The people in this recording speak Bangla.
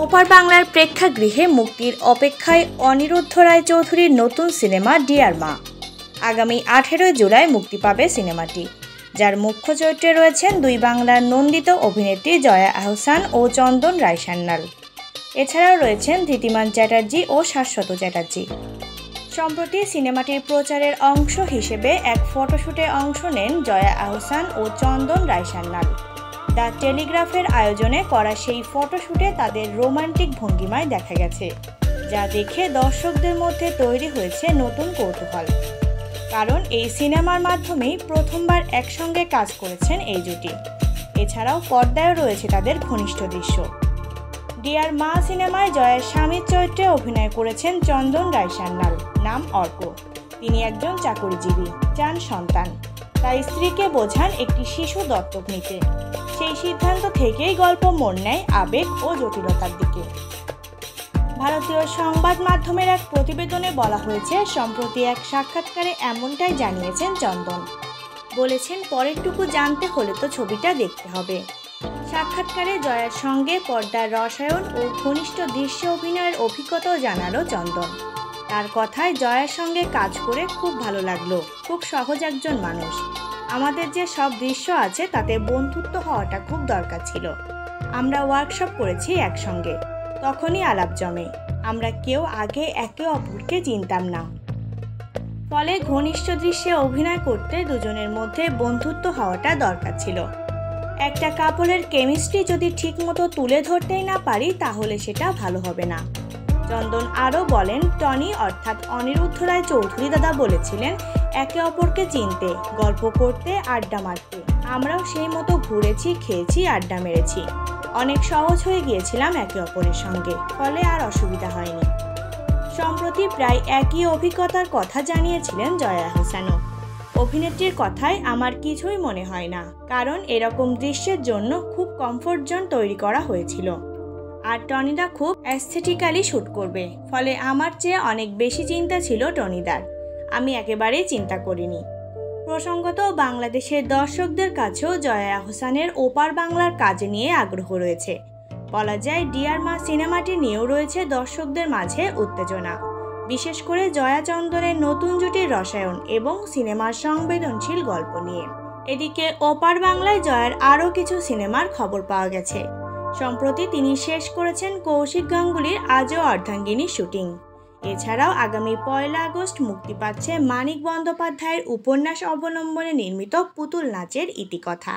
ওপার বাংলার প্রেক্ষাগৃহে মুক্তির অপেক্ষায় অনিরুদ্ধ রায় চৌধুরীর নতুন সিনেমা ডিয়ার মা। আগামী 18 জুলাই মুক্তি পাবে সিনেমাটি, যার মুখ্য চরিত্রে রয়েছেন দুই বাংলার নন্দিত অভিনেত্রী জয়া আহসান ও চন্দন রায় সান্যাল। এছাড়াও রয়েছেন ধৃতিমান চ্যাটার্জি ও শাশ্বত চ্যাটার্জি। সম্প্রতি সিনেমাটির প্রচারের অংশ হিসেবে এক ফটোশ্যুটে অংশ নেন জয়া আহসান ও চন্দন রায় সান্যাল। দ্য টেলিগ্রাফের আয়োজনে করা সেই ফটোশ্যুটে তাদের রোমান্টিক ভঙ্গিমায় দেখা গেছে, যা দেখে দর্শকদের মধ্যে তৈরি হয়েছে নতুন কৌতূহল। কারণ এই সিনেমার মাধ্যমেই প্রথমবার একসঙ্গে কাজ করেছেন এই জুটি। এছাড়াও পর্দায়ও রয়েছে তাদের ঘনিষ্ঠ দৃশ্য। ডিয়ার মা সিনেমায় জয়ের স্বামীর চরিত্রে অভিনয় করেছেন চন্দন রায় সান্যাল, নাম অর্ক। তিনি একজন চাকরিজীবী, চান সন্তান, তাই স্ত্রীকে বোঝান একটি শিশু দত্তক নিতে। সেই সিদ্ধান্ত থেকেই গল্প মোড় নেয় আবেগ ও জটিলতার দিকে। ভারতীয় সংবাদ মাধ্যমের এক প্রতিবেদনে বলা হয়েছে, সম্প্রতি এক সাক্ষাৎকারে এমনটাই জানিয়েছেন চন্দন। বলেছেন, পরেরটুকু জানতে হলে তো ছবিটা দেখতে হবে। সাক্ষাৎকারে জয়ার সঙ্গে পর্দার রসায়ন ও ঘনিষ্ঠ দৃশ্য অভিনয়ের অভিজ্ঞতাও জানালো চন্দন। তার কথায়, জয়ার সঙ্গে কাজ করে খুব ভালো লাগলো, খুব সহজ একজন মানুষ। আমাদের যে সব দৃশ্য আছে তাতে বন্ধুত্ব হওয়াটা খুব দরকার ছিল। আমরা ওয়ার্কশপ করেছি একসঙ্গে, তখনই আলাপ জমে। আমরা কেউ আগে একে অপরকে চিনতাম না, ফলে ঘনিষ্ঠ দৃশ্যে অভিনয় করতে দুজনের মধ্যে বন্ধুত্ব হওয়াটা দরকার ছিল। একটা কাপলের কেমিস্ট্রি যদি ঠিকমতো তুলে ধরতেই না পারি তাহলে সেটা ভালো হবে না। চন্দন আরও বলেন, টনি অর্থাৎ অনিরুদ্ধ রায় চৌধুরী দাদা বলেছিলেন একে অপরকে চিনতে, গল্প করতে, আড্ডা মারতে। আমরাও সেই মতো ঘুরেছি, খেয়েছি, আড্ডা মেরেছি। অনেক সহজ হয়ে গিয়েছিলাম একে অপরের সঙ্গে, ফলে আর অসুবিধা হয়নি। সম্প্রতি প্রায় একই অভিজ্ঞতার কথা জানিয়েছিলেন জয়া আহসানও। অভিনেত্রীর কথায়, আমার কিছুই মনে হয় না, কারণ এরকম দৃশ্যের জন্য খুব কমফোর্ট জোন তৈরি করা হয়েছিল। আর টনিদা খুব অ্যাস্থেটিক্যালি শ্যুট করবে, ফলে আমার চেয়ে অনেক বেশি চিন্তা ছিল টনিদার। আমি একেবারেই চিন্তা করিনি। প্রসঙ্গত, বাংলাদেশের দর্শকদের কাছেও জয়া আহসানের ওপার বাংলার কাজ নিয়ে আগ্রহ রয়েছে। বলা যায়, ডিয়ার মা সিনেমাটি নিয়েও রয়েছে দর্শকদের মাঝে উত্তেজনা, বিশেষ করে জয়া চন্দনের নতুন জুটির রসায়ন এবং সিনেমার সংবেদনশীল গল্প নিয়ে। এদিকে ওপার বাংলায় জয়ার আরও কিছু সিনেমার খবর পাওয়া গেছে। সম্প্রতি তিনি শেষ করেছেন কৌশিক গাঙ্গুলির আজও অর্ধাঙ্গিনী শুটিং। এছাড়াও আগামী 1 আগস্ট মুক্তি পাচ্ছে মানিক বন্দ্যোপাধ্যায়ের উপন্যাস অবলম্বনে নির্মিত পুতুল নাচের ইতিকথা।